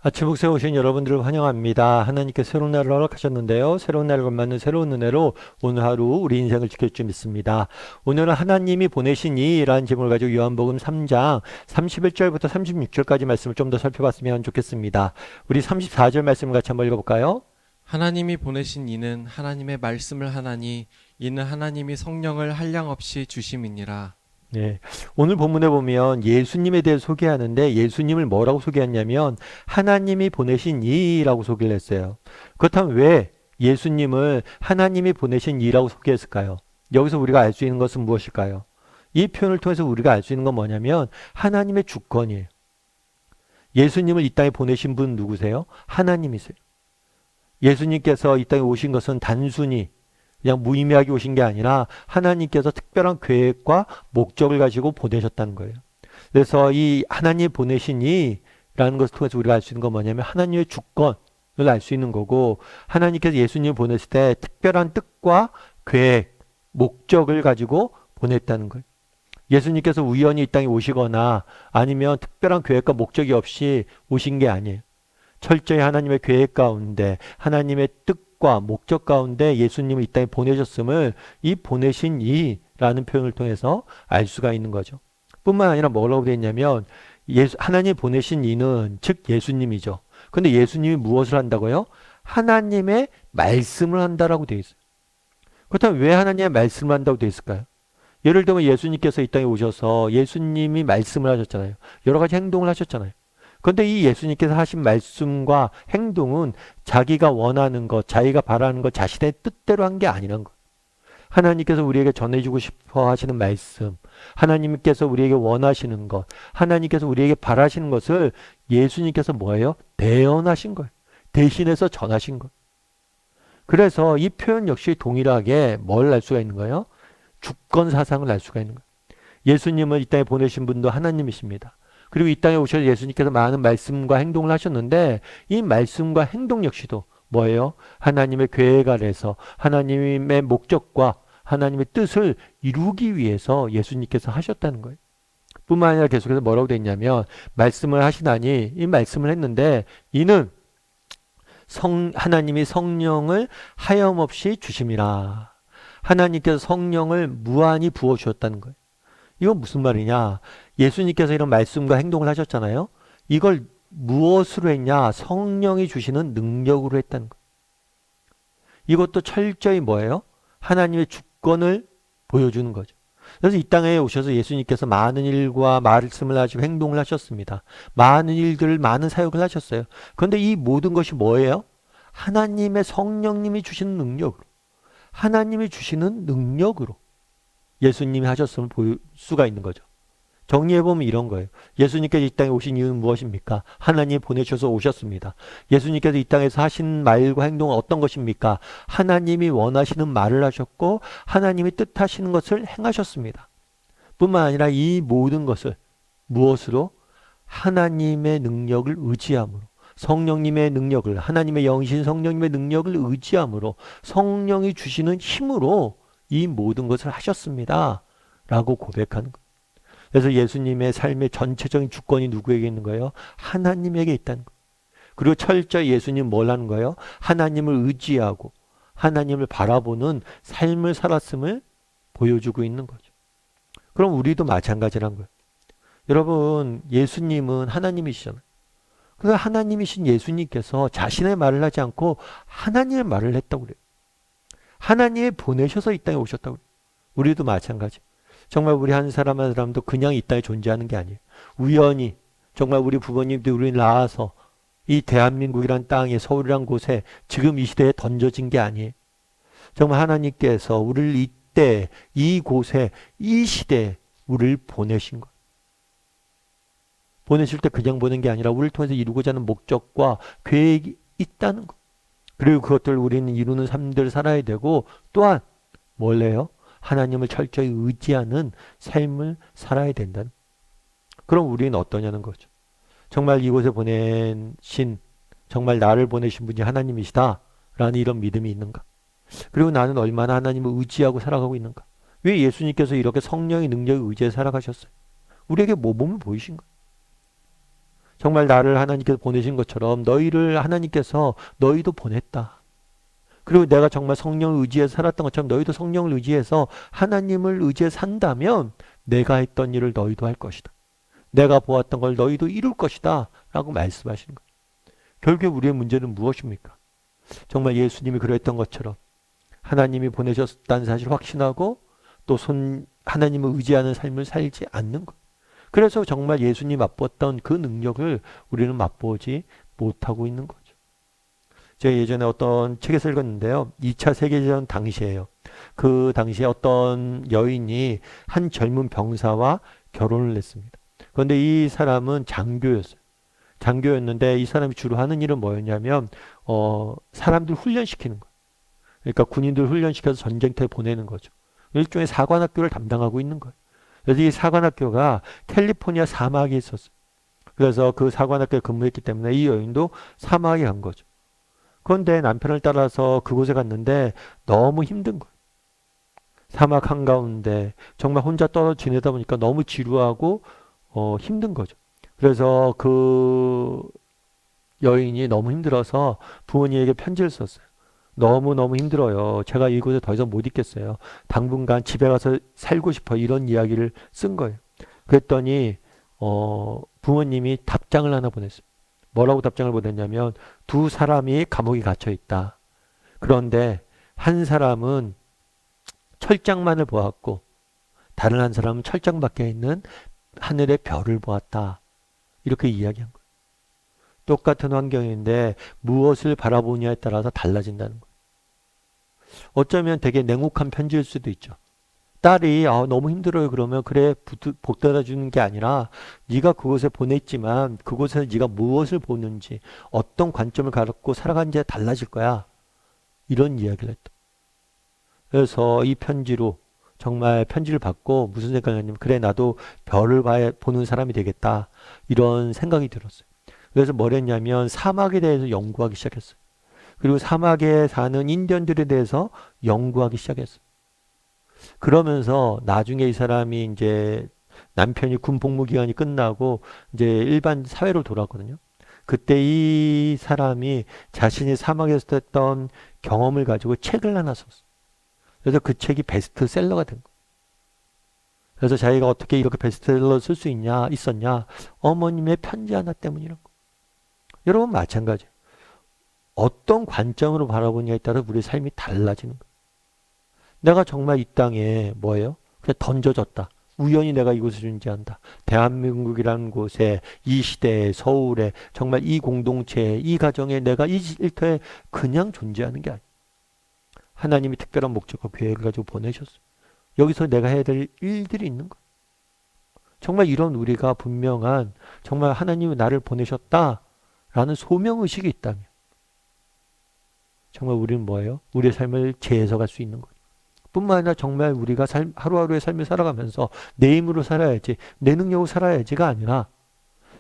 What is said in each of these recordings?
아침 목소에 오신 여러분들을 환영합니다. 하나님께 새로운 날을 허락하셨는데요. 새로운 날을 걸맞는 새로운 은혜로 오늘 하루 우리 인생을 지킬 줄 믿습니다. 오늘은 하나님이 보내신 이라는 제목을 가지고 요한복음 3장 31절부터 36절까지 말씀을 좀 더 살펴봤으면 좋겠습니다. 우리 34절 말씀을 같이 한번 읽어볼까요? 하나님이 보내신 이는 하나님의 말씀을 하나니 이는 하나님이 성령을 한량없이 주심이니라. 네. 오늘 본문에 보면 예수님에 대해 소개하는데 예수님을 뭐라고 소개했냐면 하나님이 보내신 이라고 소개를 했어요. 그렇다면 왜 예수님을 하나님이 보내신 이라고 소개했을까요? 여기서 우리가 알 수 있는 것은 무엇일까요? 이 표현을 통해서 우리가 알 수 있는 건 뭐냐면 하나님의 주권이에요. 예수님을 이 땅에 보내신 분 누구세요? 하나님이세요. 예수님께서 이 땅에 오신 것은 단순히 그냥 무의미하게 오신 게 아니라 하나님께서 특별한 계획과 목적을 가지고 보내셨다는 거예요. 그래서 이 하나님 보내신 이라는 것을 통해서 우리가 알 수 있는 건 뭐냐면 하나님의 주권을 알 수 있는 거고 하나님께서 예수님을 보냈을 때 특별한 뜻과 계획, 목적을 가지고 보냈다는 거예요. 예수님께서 우연히 이 땅에 오시거나 아니면 특별한 계획과 목적이 없이 오신 게 아니에요. 철저히 하나님의 계획 가운데 하나님의 뜻과 목적 가운데 예수님을 이 땅에 보내셨음을 이 보내신 이라는 표현을 통해서 알 수가 있는 거죠. 뿐만 아니라 뭐라고 되어 있냐면 하나님 보내신 이는 즉 예수님이죠. 근데 예수님이 무엇을 한다고요? 하나님의 말씀을 한다라고 되어 있어요. 그렇다면 왜 하나님의 말씀을 한다고 되어 있을까요? 예를 들면 예수님께서 이 땅에 오셔서 예수님이 말씀을 하셨잖아요. 여러 가지 행동을 하셨잖아요. 그런데 이 예수님께서 하신 말씀과 행동은 자기가 원하는 것, 자기가 바라는 것, 자신의 뜻대로 한 게 아니란 것. 하나님께서 우리에게 전해주고 싶어 하시는 말씀, 하나님께서 우리에게 원하시는 것, 하나님께서 우리에게 바라시는 것을 예수님께서 뭐예요? 대언하신 거예요. 대신해서 전하신 것. 그래서 이 표현 역시 동일하게 뭘 알 수가 있는 거예요? 주권 사상을 알 수가 있는 거예요. 예수님을 이 땅에 보내신 분도 하나님이십니다. 그리고 이 땅에 오셔서 예수님께서 많은 말씀과 행동을 하셨는데 이 말씀과 행동 역시도 뭐예요? 하나님의 계획 아래서 하나님의 목적과 하나님의 뜻을 이루기 위해서 예수님께서 하셨다는 거예요. 뿐만 아니라 계속해서 뭐라고 돼 있냐면 말씀을 하시다니 이 말씀을 했는데 이는 하나님이 성령을 하염없이 주심이라. 하나님께서 성령을 무한히 부어주셨다는 거예요. 이건 무슨 말이냐? 예수님께서 이런 말씀과 행동을 하셨잖아요. 이걸 무엇으로 했냐? 성령이 주시는 능력으로 했다는 거예요. 이것도 철저히 뭐예요? 하나님의 주권을 보여주는 거죠. 그래서 이 땅에 오셔서 예수님께서 많은 일과 말씀을 하시고 행동을 하셨습니다. 많은 일들을 많은 사역을 하셨어요. 그런데 이 모든 것이 뭐예요? 하나님의 성령님이 주시는 능력으로 하나님이 주시는 능력으로 예수님이 하셨음을 볼 수가 있는 거죠. 정리해보면 이런 거예요. 예수님께서 이 땅에 오신 이유는 무엇입니까? 하나님이 보내셔서 오셨습니다. 예수님께서 이 땅에서 하신 말과 행동은 어떤 것입니까? 하나님이 원하시는 말을 하셨고 하나님이 뜻하시는 것을 행하셨습니다. 뿐만 아니라 이 모든 것을 무엇으로? 하나님의 능력을 의지함으로 성령님의 능력을 하나님의 영이신 성령님의 능력을 의지함으로 성령이 주시는 힘으로 이 모든 것을 하셨습니다. 라고 고백하는 거예요. 그래서 예수님의 삶의 전체적인 주권이 누구에게 있는 거예요? 하나님에게 있다는 거예요. 그리고 철저히 예수님 뭘 하는 거예요? 하나님을 의지하고 하나님을 바라보는 삶을 살았음을 보여주고 있는 거죠. 그럼 우리도 마찬가지란 거예요. 여러분, 예수님은 하나님이시잖아요. 그래서 하나님이신 예수님께서 자신의 말을 하지 않고 하나님의 말을 했다고 그래요. 하나님이 보내셔서 이 땅에 오셨다고 그래요. 우리도 마찬가지. 정말 우리 한 사람 한 사람도 그냥 이 땅에 존재하는 게 아니에요. 우연히 정말 우리 부모님도 우리 낳아서 이 대한민국이란 땅에 서울이란 곳에 지금 이 시대에 던져진 게 아니에요. 정말 하나님께서 우리를 이때 이곳에 이 시대에 우리를 보내신 거예요. 보내실 때 그냥 보낸 게 아니라 우리를 통해서 이루고자 하는 목적과 계획이 있다는 거. 그리고 그것들을 우리는 이루는 삶들을 살아야 되고 또한 뭘 해요? 하나님을 철저히 의지하는 삶을 살아야 된다는. 그럼 우리는 어떠냐는 거죠. 정말 이곳에 보내신 정말 나를 보내신 분이 하나님이시다 라는 이런 믿음이 있는가? 그리고 나는 얼마나 하나님을 의지하고 살아가고 있는가? 왜 예수님께서 이렇게 성령의 능력에 의지해 살아가셨어요? 우리에게 모범을 보이신 거예요. 정말 나를 하나님께서 보내신 것처럼 너희를 하나님께서 너희도 보냈다. 그리고 내가 정말 성령을 의지해서 살았던 것처럼 너희도 성령을 의지해서 하나님을 의지해 산다면 내가 했던 일을 너희도 할 것이다. 내가 보았던 걸 너희도 이룰 것이다. 라고 말씀하시는 거예요. 결국 우리의 문제는 무엇입니까? 정말 예수님이 그랬던 것처럼 하나님이 보내셨다는 사실을 확신하고 또 하나님을 의지하는 삶을 살지 않는 것. 그래서 정말 예수님 맛보았던 그 능력을 우리는 맛보지 못하고 있는 거죠. 제가 예전에 어떤 책에서 읽었는데요. 2차 세계대전 당시에요. 그 당시에 어떤 여인이 한 젊은 병사와 결혼을 했습니다. 그런데 이 사람은 장교였어요. 장교였는데 이 사람이 주로 하는 일은 뭐였냐면 사람들 훈련시키는 거예요. 그러니까 군인들 훈련시켜서 전쟁터에 보내는 거죠. 일종의 사관학교를 담당하고 있는 거예요. 그래서 이 사관학교가 캘리포니아 사막에 있었어요. 그래서 그 사관학교에 근무했기 때문에 이 여인도 사막에 간 거죠. 그런데 남편을 따라서 그곳에 갔는데 너무 힘든 거예요. 사막 한가운데 정말 혼자 떨어져 지내다 보니까 너무 지루하고 힘든 거죠. 그래서 그 여인이 너무 힘들어서 부모님에게 편지를 썼어요. 너무너무 힘들어요. 제가 이곳에 더 이상 못 있겠어요. 당분간 집에 가서 살고 싶어. 이런 이야기를 쓴 거예요. 그랬더니 부모님이 답장을 하나 보냈어요. 뭐라고 답장을 보냈냐면 두 사람이 감옥에 갇혀 있다. 그런데 한 사람은 철장만을 보았고 다른 한 사람은 철장 밖에 있는 하늘의 별을 보았다. 이렇게 이야기한 거예요. 똑같은 환경인데 무엇을 바라보냐에 따라서 달라진다는 거예요. 어쩌면 되게 냉혹한 편지일 수도 있죠. 딸이 너무 힘들어요. 그러면 그래 복돋아 주는 게 아니라 네가 그곳에 보냈지만 그곳에서 네가 무엇을 보는지 어떤 관점을 갖고 살아가는지에 달라질 거야. 이런 이야기를 했다. 그래서 이 편지로 정말 편지를 받고 무슨 생각을 했냐면 그래 나도 별을 보는 사람이 되겠다. 이런 생각이 들었어요. 그래서 뭘 했냐면 사막에 대해서 연구하기 시작했어요. 그리고 사막에 사는 인디언들에 대해서 연구하기 시작했어요. 그러면서 나중에 이 사람이 이제 남편이 군 복무 기간이 끝나고 이제 일반 사회로 돌아왔거든요. 그때 이 사람이 자신이 사막에서 했던 경험을 가지고 책을 하나 썼어요. 그래서 그 책이 베스트셀러가 된 거예요. 그래서 자기가 어떻게 이렇게 베스트셀러 쓸 수 있었냐? 어머님의 편지 하나 때문이라고. 여러분 마찬가지예요. 어떤 관점으로 바라보냐에 따라 우리의 삶이 달라지는 거예요. 내가 정말 이 땅에 뭐예요? 그냥 던져졌다. 우연히 내가 이곳에 존재한다. 대한민국이라는 곳에 이 시대에 서울에 정말 이 공동체에 이 가정에 내가 이 일터에 그냥 존재하는 게 아니에요. 하나님이 특별한 목적과 계획을 가지고 보내셨어요. 여기서 내가 해야 될 일들이 있는 거예요. 정말 이런 우리가 분명한 정말 하나님이 나를 보내셨다라는 소명의식이 있다면 정말 우리는 뭐예요? 우리의 삶을 재해석할 수 있는 거예요. 뿐만 아니라 정말 우리가 하루하루의 삶을 살아가면서 내 힘으로 살아야지 내 능력으로 살아야지가 아니라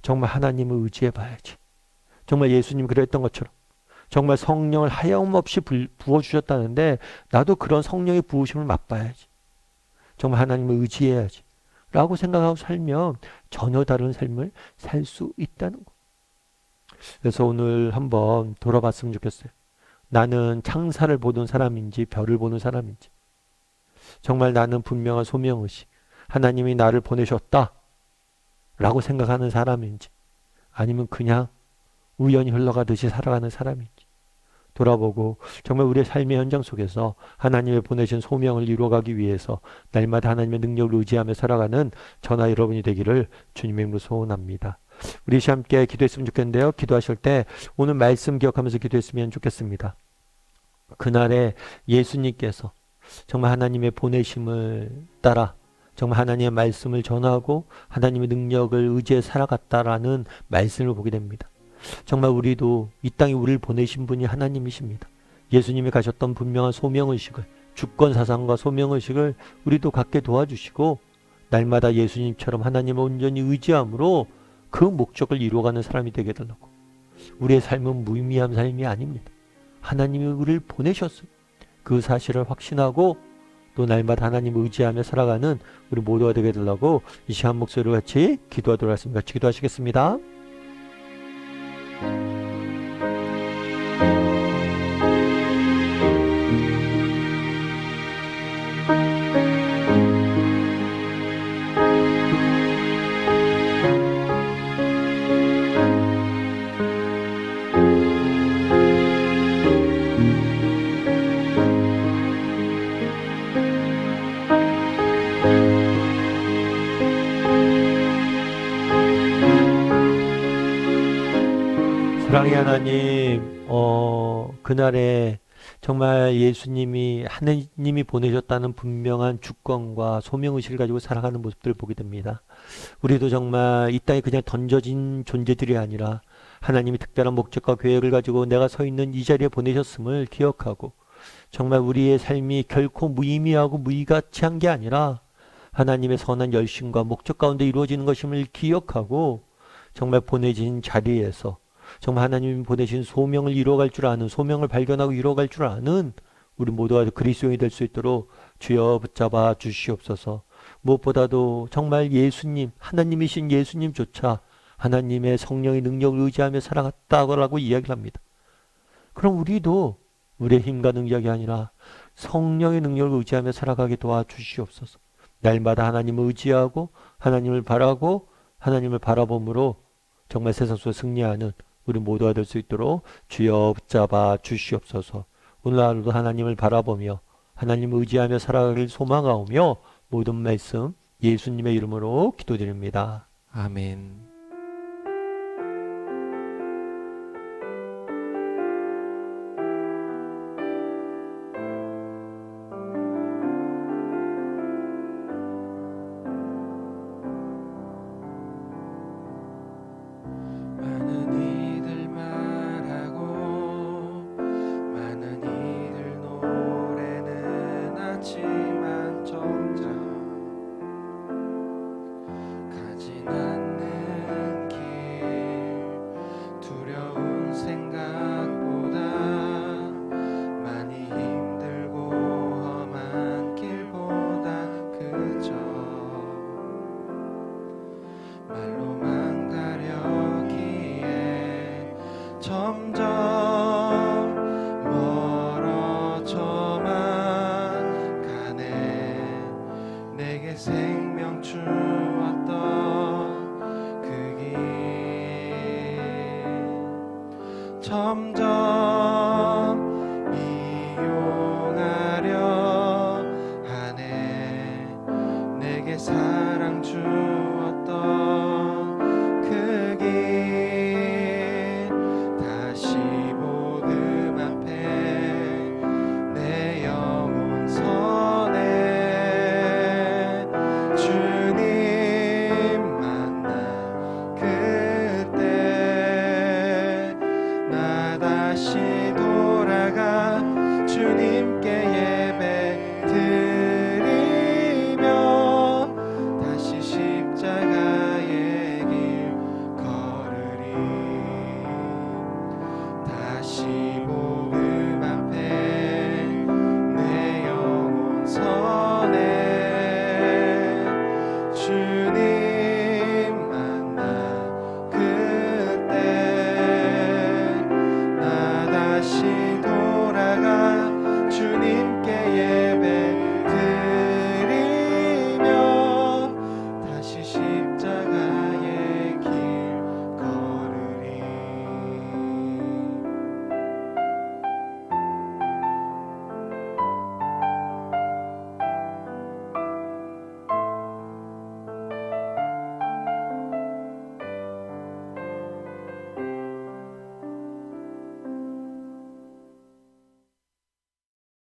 정말 하나님을 의지해 봐야지. 정말 예수님 그랬던 것처럼 정말 성령을 하염없이 부어주셨다는데 나도 그런 성령의 부으심을 맛봐야지. 정말 하나님을 의지해야지. 라고 생각하고 살면 전혀 다른 삶을 살 수 있다는 거. 그래서 오늘 한번 돌아봤으면 좋겠어요. 나는 창사를 보는 사람인지 별을 보는 사람인지. 정말 나는 분명한 소명의식. 하나님이 나를 보내셨다. 라고 생각하는 사람인지. 아니면 그냥 우연히 흘러가듯이 살아가는 사람인지. 돌아보고 정말 우리의 삶의 현장 속에서 하나님의 보내신 소명을 이루어가기 위해서 날마다 하나님의 능력을 의지하며 살아가는 저나 여러분이 되기를 주님의 이름으로 소원합니다. 우리 함께 기도했으면 좋겠는데요. 기도하실 때 오늘 말씀 기억하면서 기도했으면 좋겠습니다. 그날에 예수님께서 정말 하나님의 보내심을 따라 정말 하나님의 말씀을 전하고 하나님의 능력을 의지해 살아갔다라는 말씀을 보게 됩니다. 정말 우리도 이 땅에 우리를 보내신 분이 하나님이십니다. 예수님이 가셨던 분명한 소명의식을 주권사상과 소명의식을 우리도 갖게 도와주시고 날마다 예수님처럼 하나님을 온전히 의지함으로 그 목적을 이루어가는 사람이 되게 해달라고. 우리의 삶은 무의미한 삶이 아닙니다. 하나님이 우리를 보내셨어요. 그 사실을 확신하고 또 날마다 하나님을 의지하며 살아가는 우리 모두가 되게 해달라고 이 시간 목소리로 같이 기도하도록 하겠습니다. 같이 기도하시겠습니다. 사랑의 하나님, 그날에 정말 예수님이 하느님이 보내셨다는 분명한 주권과 소명의식을 가지고 살아가는 모습들을 보게 됩니다. 우리도 정말 이 땅에 그냥 던져진 존재들이 아니라 하나님이 특별한 목적과 계획을 가지고 내가 서 있는 이 자리에 보내셨음을 기억하고 정말 우리의 삶이 결코 무의미하고 무의가치한 게 아니라 하나님의 선한 열심과 목적 가운데 이루어지는 것임을 기억하고 정말 보내진 자리에서 정말 하나님이 보내신 소명을 이루어갈 줄 아는 소명을 발견하고 이루어갈 줄 아는 우리 모두가 그리스도인이 될 수 있도록 주여 붙잡아 주시옵소서. 무엇보다도 정말 예수님 하나님이신 예수님조차 하나님의 성령의 능력을 의지하며 살아갔다고 이야기를 합니다. 그럼 우리도 우리의 힘과 능력이 아니라 성령의 능력을 의지하며 살아가게 도와주시옵소서. 날마다 하나님을 의지하고 하나님을 바라고 하나님을 바라봄으로 정말 세상 속에 승리하는 우리 모두가 될 수 있도록 주여 붙잡아 주시옵소서. 오늘 하루도 하나님을 바라보며 하나님을 의지하며 살아가길 소망하오며 모든 말씀 예수님의 이름으로 기도드립니다. 아멘. 생명 주었던